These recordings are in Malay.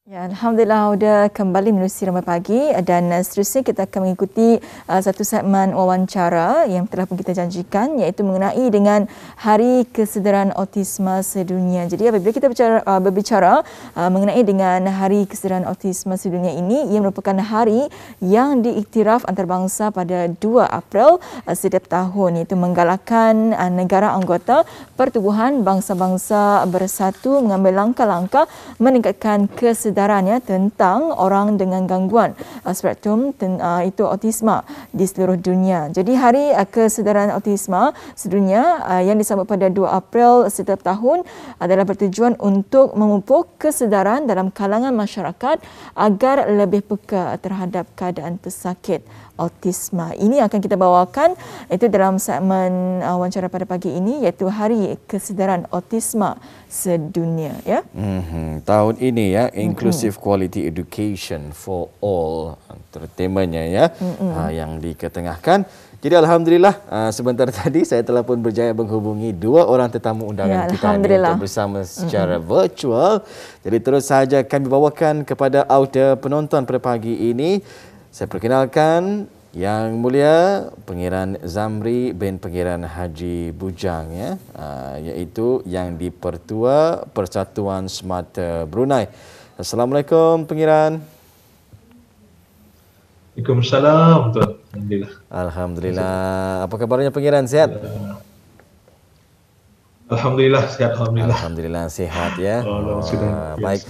Ya, Alhamdulillah sudah kembali menerusi Ramai Pagi dan seterusnya kita akan mengikuti satu segmen wawancara yang telah pun kita janjikan, iaitu mengenai dengan Hari Kesedaran Autisme Sedunia. Jadi apabila kita berbicara mengenai dengan Hari Kesedaran Autisme Sedunia ini, ia merupakan hari yang diiktiraf antarabangsa pada 2 April setiap tahun, iaitu menggalakkan negara anggota Pertubuhan Bangsa-Bangsa Bersatu mengambil langkah-langkah meningkatkan kesedarannya tentang orang dengan gangguan spektrum itu autisma di seluruh dunia. Jadi Hari Kesedaran Autisma Sedunia yang disambut pada 2 April setiap tahun adalah bertujuan untuk memupuk kesedaran dalam kalangan masyarakat agar lebih peka terhadap keadaan pesakit autisma. Ini akan kita bawakan itu dalam segmen wawancara pada pagi ini, iaitu Hari Kesedaran Autisma Sedunia, ya. Tahun ini ya, Inclusive Quality Education for All temanya ya, yang diketengahkan. Jadi alhamdulillah sebentar tadi saya telah pun berjaya menghubungi 2 orang tetamu undangan kita ini untuk bersama secara virtual. Jadi terus sahaja kami bawakan kepada audio penonton pada pagi ini. Saya perkenalkan Yang Mulia Pengiran Zamri bin Pengiran Haji Bujang, ya, iaitu yang di-Pertua Persatuan Semata Brunei. Assalamualaikum Pengiran. Waalaikumsalam. Alhamdulillah. Alhamdulillah. Apa kabarnya Pengiran, sihat? Alhamdulillah sihat. Alhamdulillah sihat ya. Baik.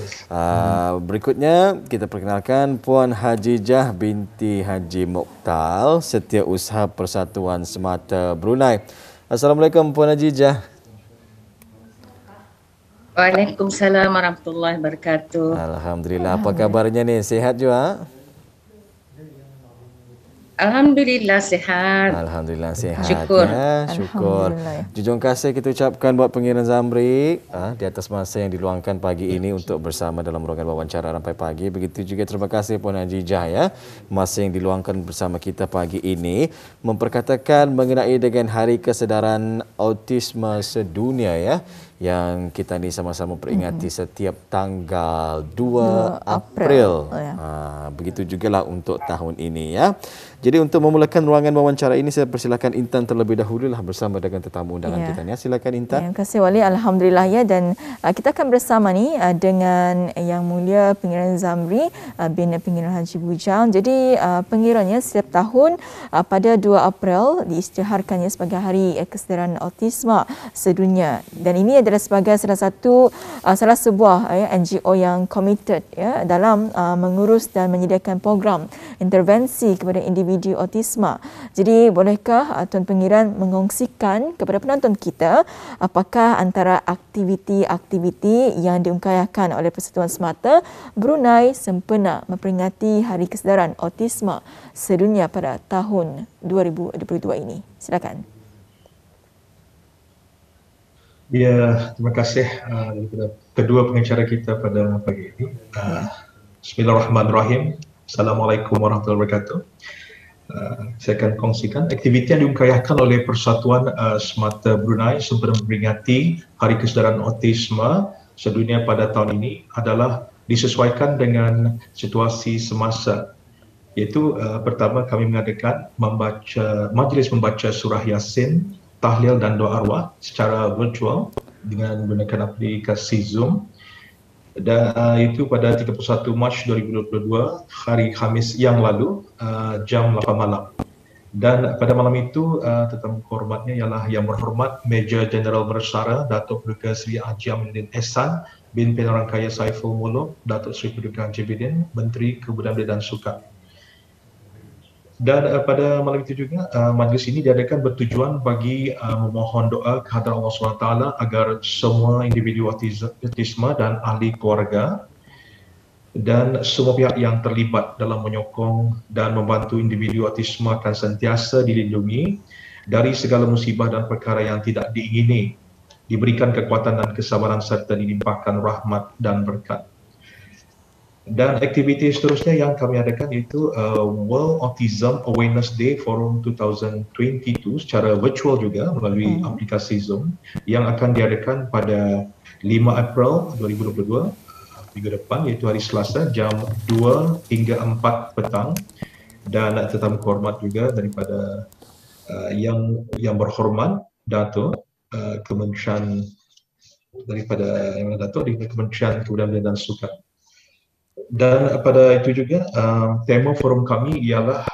Berikutnya kita perkenalkan Puan Hajijah binti Haji Mokhtar, Setiausaha Persatuan Semata Brunei. Assalamualaikum Puan Hajijah. Waalaikumsalam warahmatullahi wabarakatuh. Alhamdulillah. Apa kabarnya nih? Sihat juga? Alhamdulillah sihat. Alhamdulillah sihat. Syukur. Ya, syukur. Jujur kasih kita ucapkan buat Pengiran Zamri di atas masa yang diluangkan pagi ini untuk bersama dalam ruangan wawancara Ramai Pagi. Begitu juga terima kasih Puan Hajijah, ya, masa yang diluangkan bersama kita pagi ini memperkatakan mengenai dengan Hari Kesedaran Autisme Sedunia, ya, yang kita ni sama-sama peringati setiap tanggal 2 April. Begitu jugalah untuk tahun ini, ya. Jadi untuk memulakan ruangan wawancara ini, saya persilakan Intan terlebih dahululah bersama dengan tetamu undangan kita, ya. Silakan Intan. Terima kasih Wali. Alhamdulillah, ya, dan kita akan bersama ni dengan Yang Mulia Pengiran Zamri bin Pengiran Haji Bujang. Jadi pengirannya setiap tahun pada 2 April diisytiharkannya sebagai Hari Kesedaran Autisma Sedunia, dan ini adalah sebagai salah sebuah NGO yang committed, ya, dalam mengurus dan menyediakan program intervensi kepada individu autisma. Jadi bolehkah Tuan Pengiran mengongsikan kepada penonton kita apakah antara aktiviti-aktiviti yang diungkayahkan oleh Persatuan Semata Brunei sempena memperingati Hari Kesedaran Autisma Sedunia pada tahun 2022 ini? Silakan. Ya, terima kasih kepada kedua pengacara kita pada pagi ini. Bismillahirrahmanirrahim. Assalamualaikum warahmatullahi wabarakatuh. Saya akan kongsikan aktiviti yang diungkayahkan oleh Persatuan Semata Brunei sempena memperingati Hari Kesedaran Autisme Sedunia pada tahun ini adalah disesuaikan dengan situasi semasa. Iaitu pertama kami mengadakan majlis membaca surah Yasin, tahlil dan doa arwah secara virtual dengan menggunakan aplikasi Zoom. Dan itu pada 31 Mac 2022, hari Khamis yang lalu, jam 8 malam. Dan pada malam itu tetamu hormatnya ialah Yang Berhormat Major Jeneral Bersara Datuk Paduka Seri Haji Aminuddin Ehsan bin Penerangkaya Saiful Muluk, Datuk Seri Paduka Haji Bidin, Menteri Kebudayaan dan Sukan. Dan pada malam itu juga majlis ini diadakan bertujuan bagi memohon doa kehadrat Allah SWT agar semua individu autisma dan ahli keluarga dan semua pihak yang terlibat dalam menyokong dan membantu individu autisma akan sentiasa dilindungi dari segala musibah dan perkara yang tidak diingini, diberikan kekuatan dan kesabaran serta dilimpahkan rahmat dan berkat. Dan aktiviti seterusnya yang kami adakan iaitu World Autism Awareness Day Forum 2022 secara virtual juga melalui aplikasi Zoom yang akan diadakan pada 5 April 2022 minggu depan, iaitu hari Selasa jam 2 hingga 4 petang. Dan tetamu kehormat juga daripada yang berhormat Dato' Kementerian daripada Dato' di Kementerian Kebudayaan dan Sukan. Dan pada itu juga tema forum kami ialah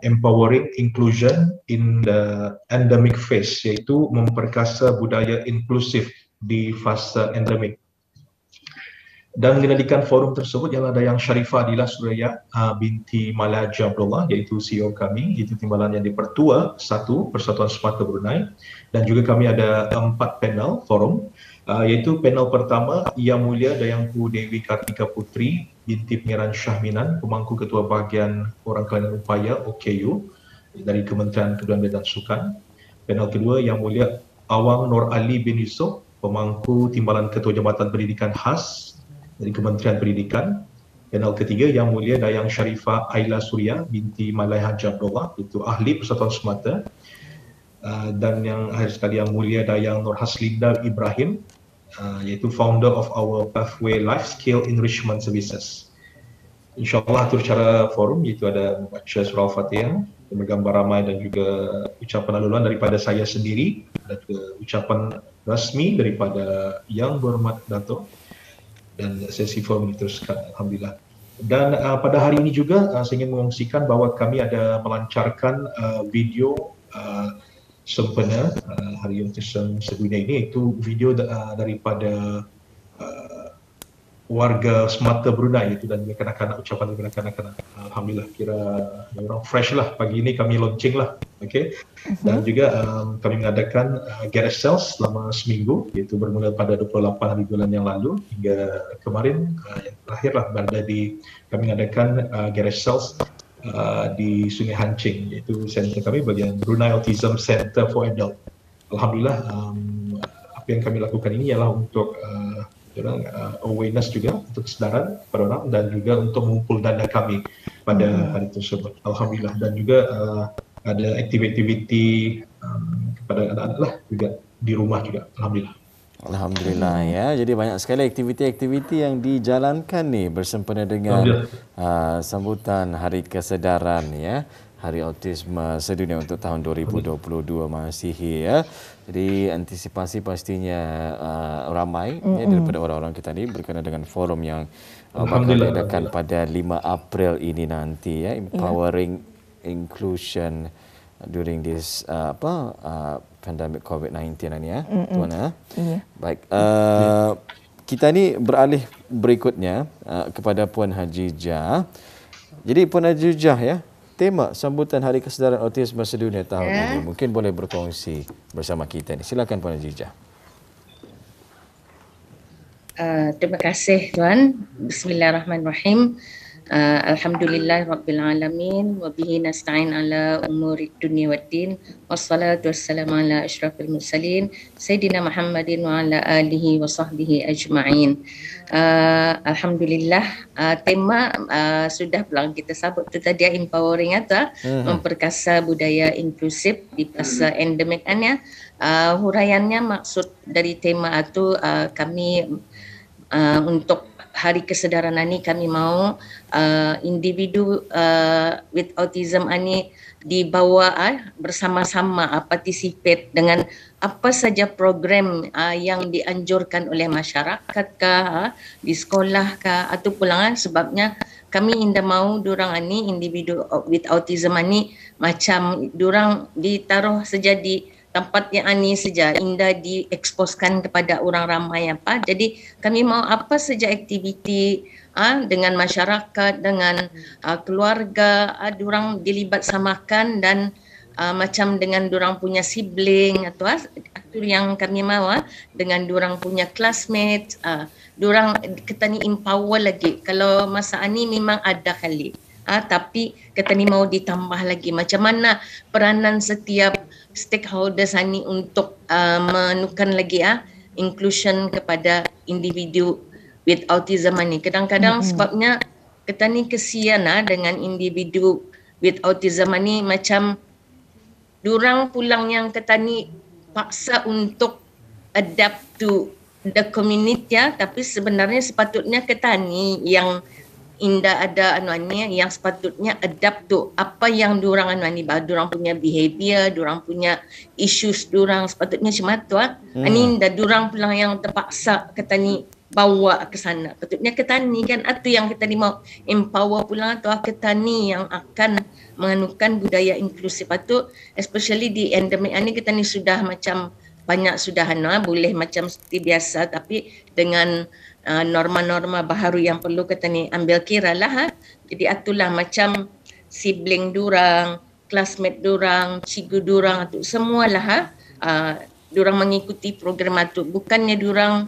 empowering inclusion in the endemic phase, iaitu memperkasa budaya inklusif di fasa endemik. Dan mengendalikan forum tersebut ialah Dayang Sharifah Adila Suraya binti Malaja Abdullah, iaitu CEO kami, itu timbalan yang dipertua 1 Persatuan Semata Brunei. Dan juga kami ada 4 panel forum, iaitu panel pertama Yang Mulia Dayangku Dewi Kartika Putri binti Pangeran Syahminan, pemangku Ketua Bahagian Orang Kelainan Upaya OKU dari Kementerian Kebudayaan dan Sukan. Panel kedua Yang Mulia Awang Nur Ali bin Yusof, pemangku Timbalan Ketua Jabatan Pendidikan Khas dari Kementerian Pendidikan. Panel ketiga Yang Mulia Dayang Sharifah Aila Surya binti Malai Haji Abdullah, itu ahli Persatuan Semata. Dan yang akhir sekali Yang Mulia Dayang Nur Haslinda Ibrahim, iaitu founder of our Pathway Life Skill Enrichment Services. InsyaAllah atur cara forum iaitu ada membaca surah Al-Fatihah, bergambar ramai dan juga ucapan laluan daripada saya sendiri, dan juga ucapan rasmi daripada Yang Berhormat Dato', dan sesi forum diteruskan, Alhamdulillah. Dan pada hari ini juga saya ingin mengongsikan bahawa kami ada melancarkan video sempena Hari Autism Sedunia ini, iaitu video daripada warga Semata Brunei itu, dan juga kanak-kanak, ucapan daripada kanak-kanak. Alhamdulillah, kira orang fresh lah pagi ini kami launching lah. Okay. Dan juga kami mengadakan Garage Sales selama seminggu, iaitu bermula pada 28 hari bulan yang lalu hingga kemarin yang terakhir lah berada di, kami mengadakan Garage Sales di Sungai Hancing, iaitu center kami bagian Brunei Autism Center for Adult. Alhamdulillah, apa yang kami lakukan ini ialah untuk awareness juga, untuk kesedaran kepada orang, dan juga untuk mengumpul dana kami pada hari tersebut. Alhamdulillah. Dan juga ada aktiviti kepada anak-anak lah juga di rumah juga. Alhamdulillah. Alhamdulillah ya. Jadi banyak sekali aktiviti-aktiviti yang dijalankan nih bersempena dengan sambutan Hari Kesedaran ya, Hari Autisme Sedunia untuk tahun 2022 Masihi ya. Jadi antisipasi pastinya ramai ya, daripada orang-orang kita ni berkenaan dengan forum yang bakal diadakan pada 5 April ini nanti ya, empowering inclusion during this pandemic COVID-19 ni ya, tuan ya. Baik, kita ni beralih berikutnya kepada Puan Hajijah. Jadi Puan Hajijah ya, tema sambutan Hari Kesedaran Autisme Sedunia tahun ini mungkin boleh berkongsi bersama kita ni. Silakan Puan Hajijah. Terima kasih Tuan. Bismillahirrahmanirrahim. Alhamdulillah Rabbil Alamin. Wabihi nasta'in ala umuri dunia waddin. Wassalatu wassalamu ala ashrafil mursalin. Sayyidina Muhammadin wa ala alihi wa sahbihi ajma'in. Alhamdulillah, tema sudah pelang kita sebut tu tadi, empowering atau memperkasa budaya inklusif di masa endemik ya. Huraiannya maksud dari tema itu kami untuk Hari Kesedaran ini kami mau individu with autism ini dibawa bersama-sama participate dengan apa saja program yang dianjurkan oleh masyarakat kah, di sekolah kah, atau pulangan. Sebabnya kami indah mau durang ini individu with autism ini macam durang ditaruh saja di tempat yang ani saja, indah dieksposkan kepada orang ramai apa. Jadi kami mau apa saja aktiviti dengan masyarakat, dengan keluarga, durang dilibat samakan, dan macam dengan durang punya sibling atau yang kami mau dengan durang punya classmates, durang kita ni empower lagi. Kalau masa ni memang ada kali, tapi kita ni mau ditambah lagi macam mana peranan setiap stakeholders ini untuk menukan lagi inclusion kepada individu with autism ini. Kadang-kadang sebabnya kita ni kesian dengan individu with autism ini, macam durang pulang yang kita ni paksa untuk adapt to the community ya, tapi sebenarnya sepatutnya ketani yang indah ada anuannya yang sepatutnya adapt tu apa yang diorang anuani, diorang punya behavior, diorang punya issues diorang sepatutnya macam tu Ani dah diorang pula yang terpaksa ketani bawa ke sana. Patutnya ketani kan itu yang kita mau empower pula tu ketani yang akan menganukan budaya inklusif itu, especially di endemik ini kita ni sudah macam banyak sudah boleh macam seperti biasa tapi dengan norma-norma baharu yang perlu kita ni ambil kira lah. Jadi itulah macam sibling durang, classmate durang, cikgu durang tu semualah durang mengikuti program itu. Bukannya durang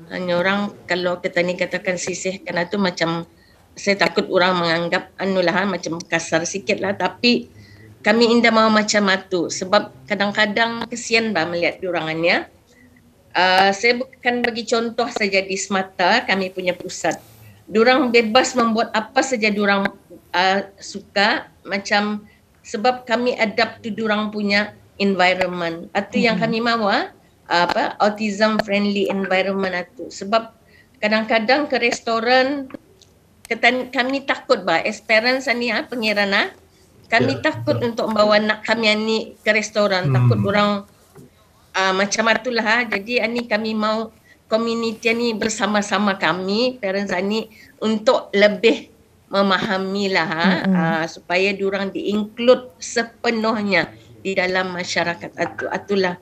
hanya orang kalau kita ni katakan sisihkan itu macam saya takut orang menganggap macam kasar sikit lah, tapi kami indah mau macam itu sebab kadang-kadang kesian melihat durangannya. Saya bukan bagi contoh saja di Semata kami punya pusat. Durang bebas membuat apa saja durang suka macam sebab kami adapt to durang punya environment. Itu yang kami mahu autism friendly environment itu. Sebab kadang-kadang ke restoran kami takut as parents ni pengiran kami takut untuk membawa anak kami ni ke restoran, takut orang macam itulah. Jadi ani kami mau community ni bersama-sama kami parents ni untuk lebih memahami supaya diorang di-include sepenuhnya di dalam masyarakat itu. Itulah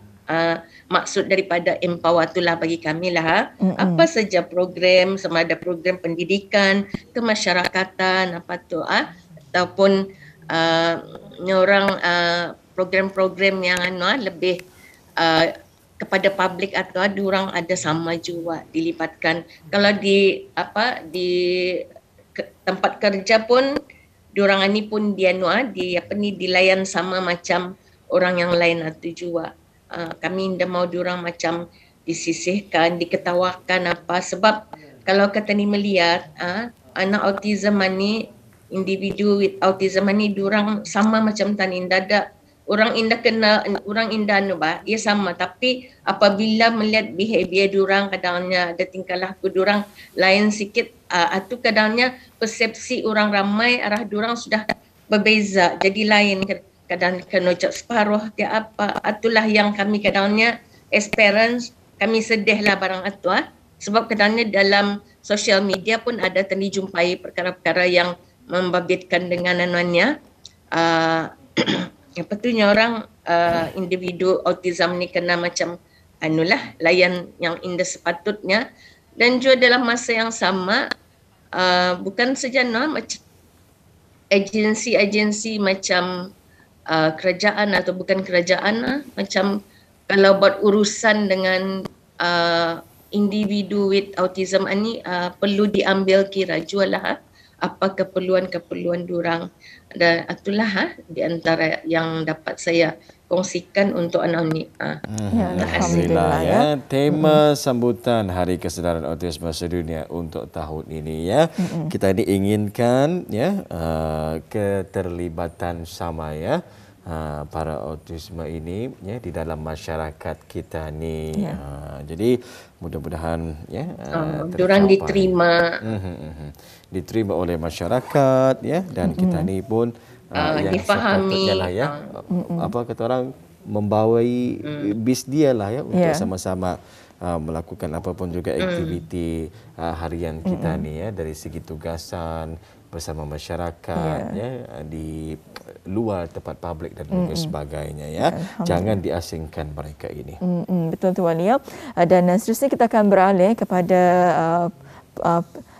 maksud daripada empower itulah bagi kami apa saja program, sama ada program pendidikan, kemasyarakatan ataupun orang program-program yang lebih kepada publik atau diorang ada sama juga dilibatkan. Kalau di tempat kerja pun diorang ni pun dilayan sama macam orang yang lain itu juga. Kami tidak mau diorang macam disisihkan, diketawakan sebab kalau kita ni melihat anak autism ni, individu with autism ni diorang sama macam tanin dada. Orang indah kena orang indah ia sama, tapi apabila melihat behavior diorang kadangnya ada tingkah laku diorang lain sikit, itu kadangnya persepsi orang ramai arah diorang sudah berbeza jadi lain. Kadang kena ucap separuh dia itulah yang kami kadangnya as parents kami sedihlah barang itu sebab kadangnya dalam social media pun ada dijumpai perkara-perkara yang membabitkan dengan anuannya patutnya orang individu autism ni kena macam layan yang indah sepatutnya. Dan juga dalam masa yang sama bukan saja macam agensi-agensi macam kerajaan atau bukan kerajaan macam kalau buat urusan dengan individu with autism ni perlu diambil kira jualah apa keperluan-keperluan diorang. Dan itulah di antara yang dapat saya kongsikan untuk anak ni. Alhamdulillah ya. Tema sambutan Hari Kesedaran Autisme Sedunia untuk tahun ini ya. Kita ini inginkan keterlibatan sama para autisme ini di dalam masyarakat kita ni. Jadi mudah-mudahan diorang diterima. Diterima oleh masyarakat dan kita ni pun yang difahami apa kata orang membawai bis dia untuk sama-sama melakukan apapun juga aktiviti harian kita ni dari segi tugasan bersama masyarakat di luar tempat publik dan juga sebagainya Jangan diasingkan mereka ini. Betul tu Walia. Dan seterusnya kita akan beralih kepada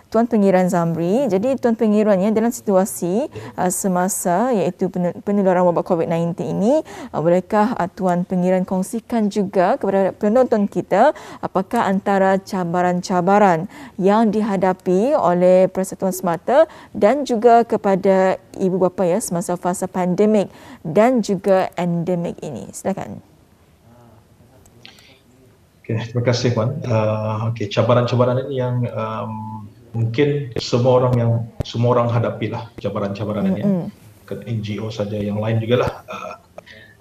Tuan Pengiran Zamri. Jadi Tuan Pengirannya dalam situasi semasa iaitu penularan wabak COVID-19 ini, bolehkah Tuan Pengiran kongsikan juga kepada penonton kita apakah antara cabaran-cabaran yang dihadapi oleh Persatuan Semata dan juga kepada ibu bapa semasa fasa pandemik dan juga endemik ini. Silakan. Terima kasih Puan. Cabaran-cabaran ini yang mungkin semua orang hadapilah cabaran-cabaran ini. Bukan NGO saja, yang lain juga lah.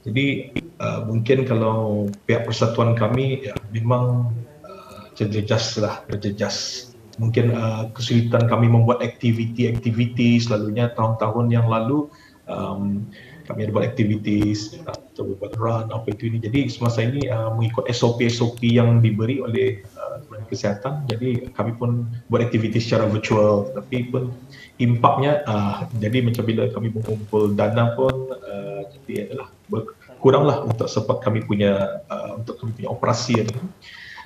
Jadi mungkin kalau pihak persatuan kami memang terjejas. Mungkin kesulitan kami membuat aktiviti selalunya tahun-tahun yang lalu kami ada buat aktiviti atau buat run apa itu ini. Jadi semasa ini mengikut SOP yang diberi oleh Kementerian Kesihatan. Jadi kami pun buat aktiviti secara virtual, tapi pun impaknya jadi macam bila kami mengumpul dana pun jadi adalah kuranglah untuk support kami punya operasi ini.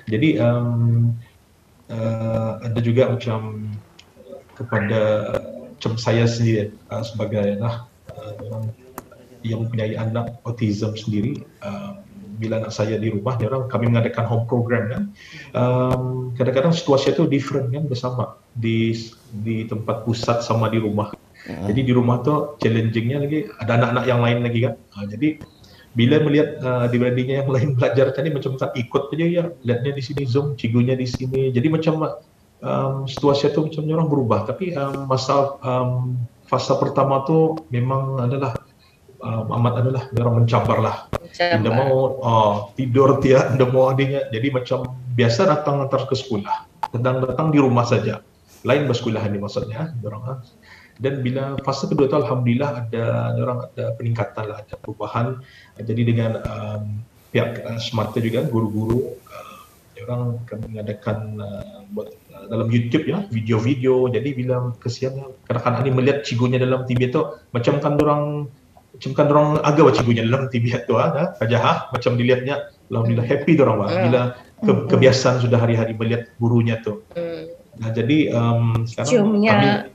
Jadi ada juga macam kepada macam saya sendiri sebagai orang yang mempunyai anak autism sendiri, bila anak saya di rumah, kami mengadakan home program kan. Kadang-kadang situasi itu different kan, bersama di tempat pusat sama di rumah. Jadi di rumah tu challengingnya lagi ada anak-anak yang lain lagi kan. Jadi bila melihat adik-adiknya yang lain belajar tadi macam tak ikut aja ya, lihatnya di sini Zoom, cikgunya di sini. Jadi macam situasi itu macam orang berubah. Tapi fasa pertama tu memang adalah orang mencabar lah. Tidak mau tidur tidak mau adanya. Jadi macam biasa datang antar ke sekolah, datang di rumah saja. Lain bersekolah ini maksudnya orang. Dan bila fasa kedua tu alhamdulillah ada peningkatan lah, ada perubahan. Jadi dengan pihak Semata juga guru-guru orang akan mengadakan buat dalam YouTube ya, video-video. Jadi bila kesian kanak-kanak ni melihat cikgunya dalam TV tu macam kan orang agak cikgunya dalam TV tu macam dilihatnya alhamdulillah happy orang bila kebiasaan sudah hari-hari melihat gurunya tu. Nah, jadi sekarang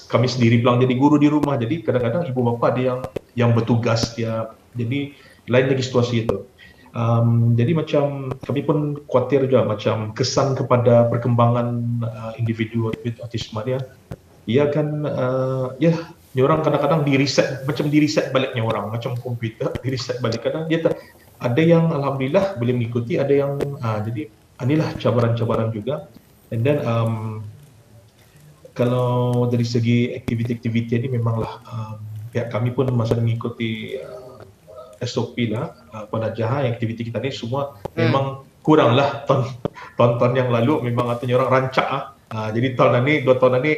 kami sendiri pulang jadi guru di rumah. Jadi kadang-kadang ibu bapa ada yang bertugas ya. Jadi lain lagi situasi itu. Jadi macam kami pun khawatir juga macam kesan kepada perkembangan individu autisme dia. Ia kan orang kadang-kadang di reset baliknya orang macam komputer di reset balik. Kadang dia ada yang alhamdulillah boleh mengikuti, ada yang jadi inilah cabaran-cabaran juga. And then kalau dari segi aktiviti-aktiviti ini memanglah pihak kami pun masa mengikuti SOP lah pada jahat aktiviti kita ni semua memang kuranglah tahun yang lalu memang katanya orang rancak jadi tahun ini 2 tahun ini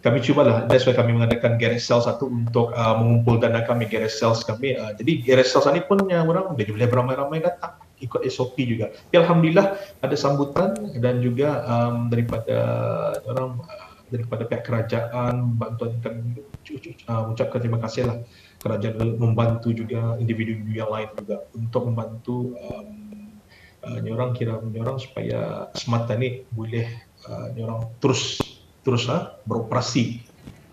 kami cubalah, that's why kami mengadakan garage sales satu untuk mengumpul dana kami, garage sales kami. Jadi garage sales ini pun orang dah boleh beramai-ramai datang ikut SOP juga. Ya, alhamdulillah ada sambutan dan juga daripada pihak kerajaan bantuan kami ucapkan terima kasih lah kerajaan membantu juga individu yang lain juga untuk membantu orang supaya Semata ni boleh orang terus beroperasi.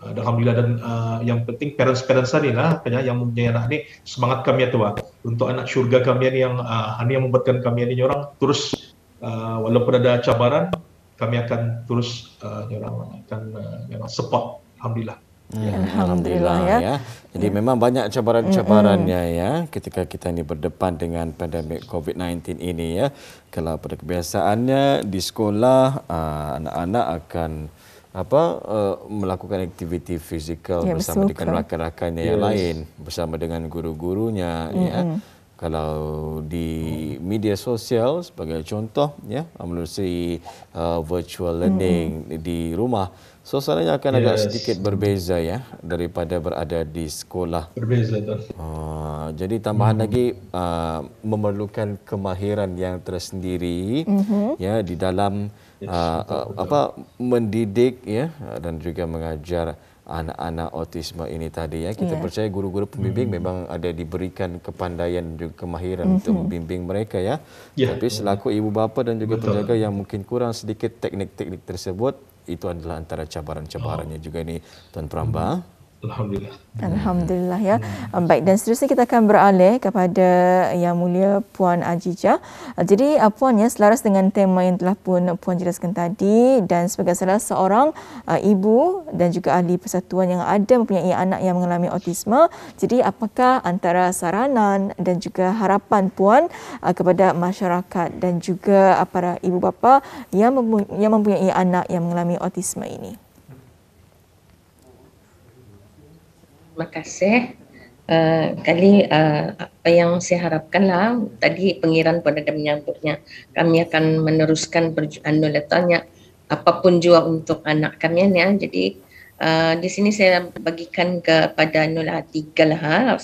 Alhamdulillah. Dan yang penting parents ni lah yang mempunyai anak ni semangat kami tu untuk anak syurga kami ni yang membuatkan kami ni orang terus walaupun ada cabaran kami akan terus support. Alhamdulillah. Alhamdulillah ya. Jadi memang banyak cabaran-cabarannya ya ketika kita ni berdepan dengan pandemik COVID-19 ini ya. Kalau pada kebiasaannya di sekolah anak-anak akan melakukan aktiviti fizikal bersama dengan rakan-rakannya yang lain, bersama dengan guru-gurunya ya. Kalau di media sosial sebagai contoh ya, melalui virtual learning di rumah, suasananya akan agak sedikit berbeza ya daripada berada di sekolah. Berbeza tu. Jadi tambahan lagi memerlukan kemahiran yang tersendiri ya di dalam mendidik ya dan juga mengajar anak-anak autisme ini tadi ya. Kita percaya guru-guru pembimbing memang ada diberikan kepandaian dan juga kemahiran untuk membimbing mereka ya. Tapi selaku ibu bapa dan juga penjaga yang mungkin kurang sedikit teknik-teknik tersebut, itu adalah antara cabaran-cabarannya juga ini Tuan Pramba. Alhamdulillah ya. Baik, dan seterusnya kita akan beralih kepada Yang Mulia Puan Ajijah. Jadi Puan ya, selaras dengan tema yang telah pun Puan jelaskan tadi dan sebagai salah seorang ibu dan juga ahli persatuan yang ada mempunyai anak yang mengalami autisme, jadi apakah antara saranan dan juga harapan Puan kepada masyarakat dan juga para ibu bapa yang mempunyai anak yang mengalami autisme ini? Terima kasih. apa yang saya harapkan lah, tadi pengiran pun ada menyambutnya, kami akan meneruskan letaknya apapun jua untuk anak kami ya. Jadi di sini saya bagikan kepada Nula 3 lah,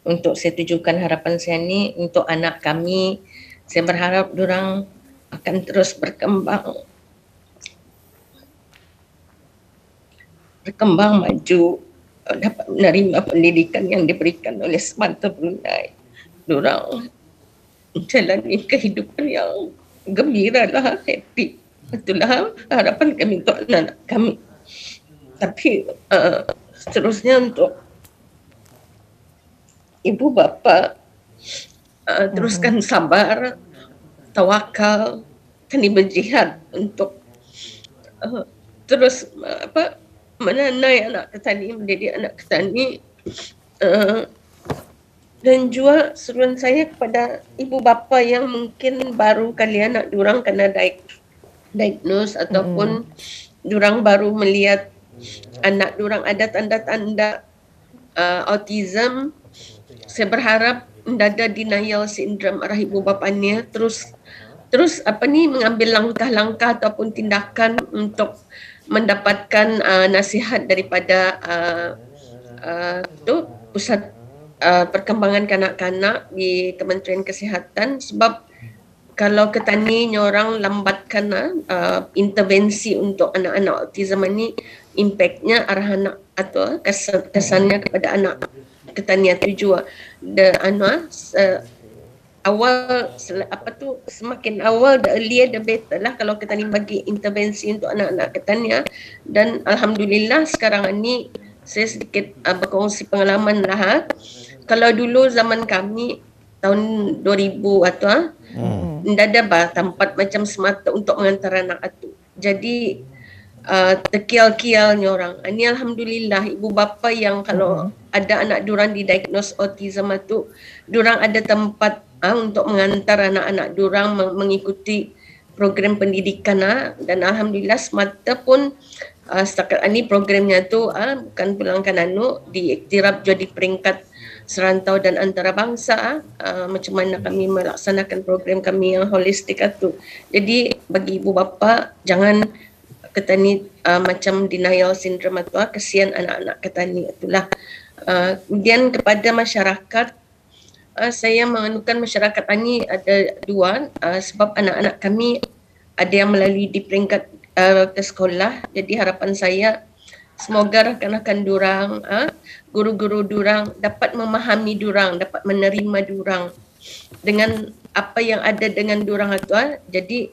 untuk saya tujukan harapan saya ni untuk anak kami. Saya berharap diorang akan terus berkembang maju, dapat menerima pendidikan yang diberikan oleh Semata Brunei. Diorang menjalani kehidupan yang gembira lah, happy. Itulah harapan kami untuk anak kami. Tapi seterusnya untuk ibu bapa, teruskan sabar, tawakal, kini berjihad untuk terus menanai anak ketani, mendidik anak ketani. Dan juga seruan saya kepada ibu bapa yang mungkin baru kali anak diorang kena diagnose ataupun diorang baru melihat anak diorang ada tanda-tanda autism. Saya berharap tidak ada denial syndrome arah ibu bapanya, terus mengambil langkah-langkah ataupun tindakan untuk mendapatkan nasihat daripada pusat perkembangan kanak-kanak di Kementerian Kesihatan. Sebab kalau ketani orang lambatkan intervensi untuk anak-anak autism ini, impaknya arah anak atau kesannya kepada anak ketani itu juga semakin awal, the earlier the better lah kalau kita ni bagi intervensi untuk anak-anak ketania. Dan alhamdulillah sekarang ni saya sedikit berkongsi pengalaman lah. Kalau dulu zaman kami tahun 2000 atau tidak ada tempat macam Semata untuk mengantar anak itu. Jadi terkial-kialnya orang. Ini alhamdulillah ibu bapa yang kalau ada anak diorang didiagnose autism itu, diorang ada tempat untuk mengantar anak-anak diorang mengikuti program pendidikan. Dan alhamdulillah Semata pun setakat ini programnya tu bukan pulangkan diiktiraf jadi peringkat serantau dan antarabangsa. Macam mana kami melaksanakan program kami yang holistik itu. Jadi bagi ibu bapa, jangan ketani macam denial syndrome itu, kesian anak-anak ketani itulah. Kemudian kepada masyarakat, saya menganukan masyarakat ini ada dua, sebab anak-anak kami ada yang melalui di peringkat ke sekolah. Jadi harapan saya semoga rakan-rakan durang, guru-guru durang dapat memahami durang, dapat menerima durang dengan apa yang ada dengan durang itu. Jadi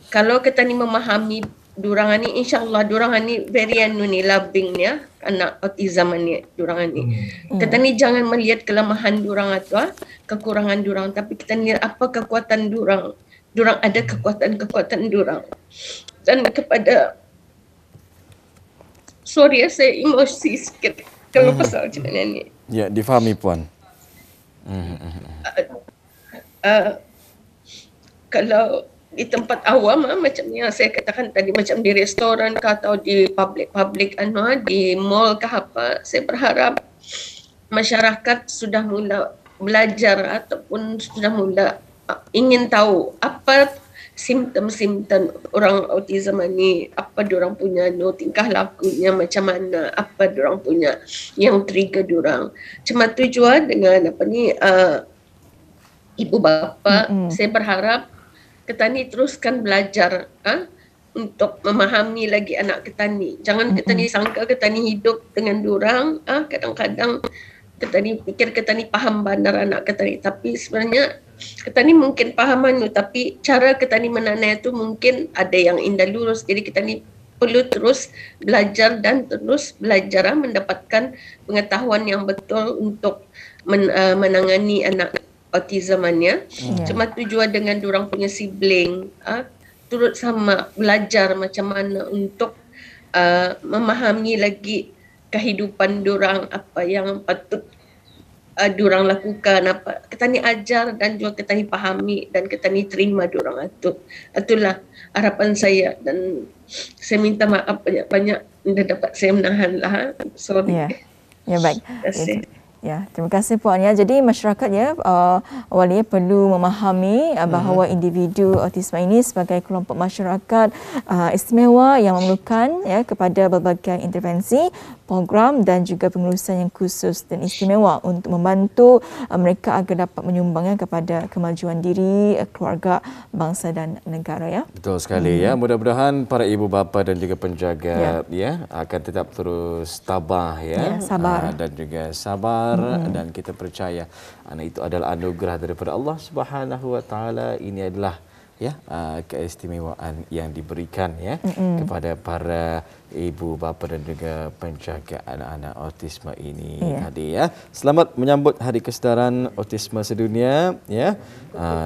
kalau kita ni memahami durang ni, insyaAllah durang ni very loving ya, anak autism ni durang ni. Kita ni jangan melihat kelemahan durang atau kekurangan durang, tapi kita ni apa kekuatan durang. Durang ada kekuatan durang. Dan kepada, sorry saya emosi sikit kalau pasal macam ni. Ya, difahami puan. Kalau di tempat awam macam yang saya katakan tadi, macam di restoran ke atau di public di mall ke apa, saya berharap masyarakat sudah mula belajar ataupun sudah mula ingin tahu apa simptom-simptom orang autism ni, apa diorang punya tingkah lakunya macam mana, apa diorang punya yang trigger diorang. Cuma tujuan dengan ibu bapa, saya berharap ketani teruskan belajar untuk memahami lagi anak ketani. Jangan ketani sangka ketani hidup dengan diorang, kadang-kadang ketani fikir ketani faham benar anak ketani, tapi sebenarnya ketani mungkin fahaman tu, tapi cara ketani menanai itu mungkin ada yang indah lurus. Jadi ketani perlu terus belajar dan terus belajar mendapatkan pengetahuan yang betul untuk menangani anak autism-nya. Cuma tujuan dengan diorang punya sibling turut sama belajar macam mana untuk memahami lagi kehidupan diorang, apa yang patut diorang lakukan, apa ketani ajar dan juga ketani pahami dan ketani terima diorang itu. Itulah harapan saya dan saya minta maaf banyak-banyak tidak dapat saya menahan lah. Sorry. Ya baik. Terima kasih. Ya, terima kasih Puan ya. Jadi masyarakat ya awalnya perlu memahami bahawa individu autisma ini sebagai kelompok masyarakat istimewa yang memerlukan ya kepada berbagai intervensi, program dan juga pengurusan yang khusus dan istimewa untuk membantu mereka agar dapat menyumbangnya kepada kemajuan diri, keluarga, bangsa dan negara ya. Betul sekali ya. Mudah-mudahan para ibu bapa dan juga penjaga ya akan tetap terus tabah ya, sabar dan juga sabar dan kita percaya itu adalah anugerah daripada Allah Subhanahu Wa Taala. Ini adalah ya keistimewaan yang diberikan ya kepada para ibu bapa dan juga penjaga anak-anak autisma ini tadi ya. Selamat menyambut Hari Kesedaran Autisma Sedunia ya,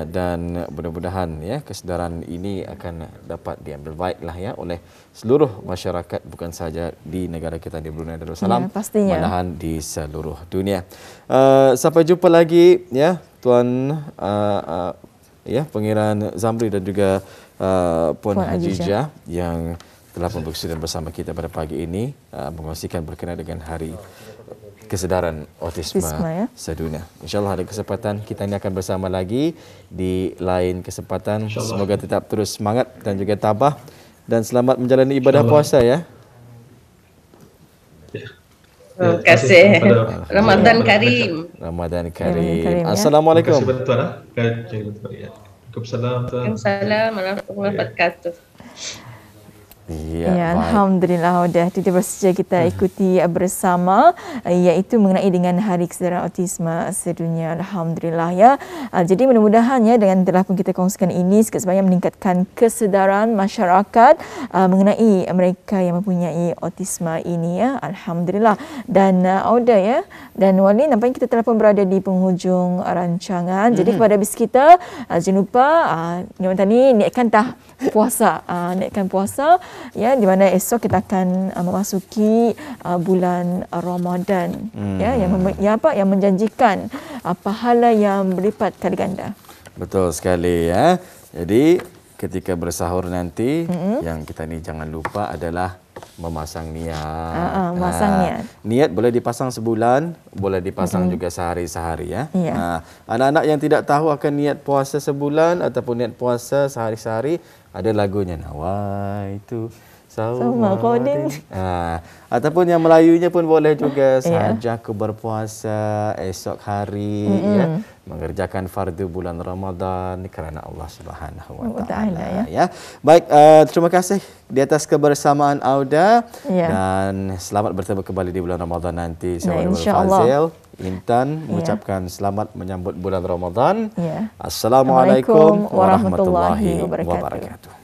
dan mudah-mudahan ya kesedaran ini akan dapat diambil baiklah ya oleh seluruh masyarakat, bukan saja di negara kita di Brunei Darussalam, malahan di seluruh dunia. Sampai jumpa lagi ya Tuan ya Pangeran Zamri dan juga Puan Hajijah yang telah bersedia bersama kita pada pagi ini mengkongsikan berkenaan dengan Hari Kesedaran Autisma Sedunia. InsyaAllah ada kesempatan kita ini akan bersama lagi di lain kesempatan. Semoga tetap terus semangat dan juga tabah dan selamat menjalani ibadah puasa ya. Terima kasih. Ramadan Karim. Ramadan Karim. Assalamualaikum. Terima kasih Tuan. Waalaikumsalam warahmatullahi wabarakatuh. Ya, Alhamdulillah sudah bersedia kita ikuti bersama iaitu mengenai dengan Hari Kesedaran Autisma Sedunia. Alhamdulillah ya. Jadi mudah-mudahan ya dengan telah pun kita kongsikan ini sikit sebanyak meningkatkan kesedaran masyarakat mengenai mereka yang mempunyai autisma ini ya. Alhamdulillah. Dan Auda ya dan Wali, nampaknya kita telah pun berada di penghujung rancangan. Jadi kepada bis kita jangan lupa ni niatkan puasa, niatkan puasa ya, di mana esok kita akan memasuki bulan Ramadan ya yang menjanjikan pahala yang berlipat kali ganda. Betul sekali ya. Jadi ketika bersahur nanti yang kita ni jangan lupa adalah memasang niat. Memasang niat. Niat boleh dipasang sebulan, boleh dipasang juga sehari-sehari ya. Anak-anak yang tidak tahu akan niat puasa sebulan ataupun niat puasa sehari-sehari, ada lagunya Nawaitu Sauma Qadin. Ataupun yang Melayunya pun boleh juga. Sahaja aku berpuasa esok hari ya, mengerjakan fardu bulan Ramadan kerana Allah Subhanahu Wa Taala ya. Baik, terima kasih di atas kebersamaan Auda dan selamat bertemu kembali di bulan Ramadan nanti. Saya Fazil Intan mengucapkan selamat menyambut bulan Ramadan. Assalamualaikum warahmatullahi wabarakatuh.